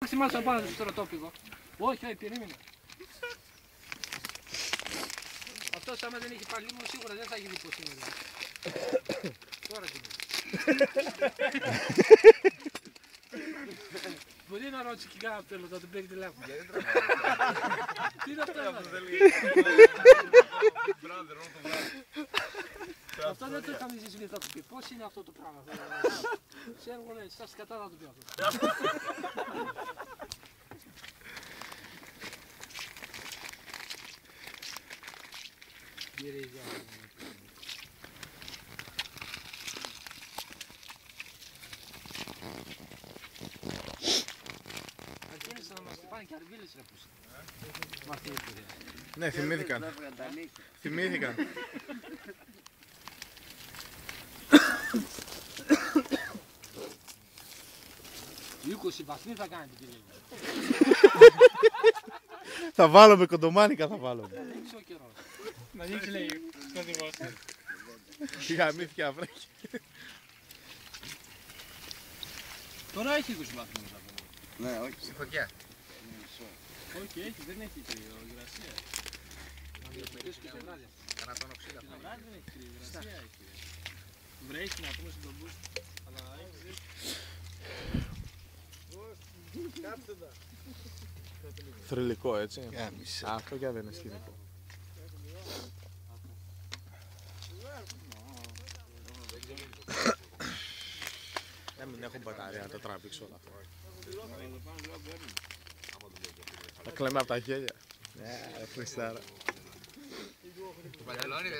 Σημάδεψα πάνω στο στρατόπεδο. Όχι, όχι, περίμενε. Αυτός άμα δεν έχει πάλι μου σίγουρα δεν θα γίνει πως είναι. Τώρα τι είναι. Μπορεί να ρωτήσει και κάνα θέλω να τον παίρνει τηλέφωνο. Τι είναι αυτό εδώ. Αυτό δεν το είχαμε ζήσει θα του πει. Πώς είναι αυτό το πράγμα. Σε έργο λέει, σας κατά θα του πει αυτό. Αρχίνησαν να μας πάνε και αρβίλες ρε πούς. Με αυτή η ευκαιρία. Ναι, θυμήθηκαν. Θυμήθηκαν. Οι 20 βαθμοί θα κάνετε κύριε. Θα βάλουμε κοντομάνικα, θα βάλουμε. Θα ανοίξει ο καιρός. Να ανοίξει λέει κωδικός. Γαμήθηκε αυράκι. Τώρα έχει 20 βαθμούς από εδώ. Ναι, όχι. Στη φωτιά. Όχι, έχει, δεν έχει κρύο, υγρασία. Να διαπερίσει και σε βράδυ. Κανά τον οξύδα. Σε βράδυ δεν έχει κρύο, υγρασία έχει. Βρέχει να πούμε στον boost. Αλλά έχει. Θρυλικό, έτσι. Γάμισε. Αυτό και δεν είναι σκηνικό. Δεν μην έχουν μπαταρία να τα τραβήξω όλα αυτά. Θα κλαίμε από τα χέρια. Ναι, Χριστάρα. Το παλιαλόνι δεν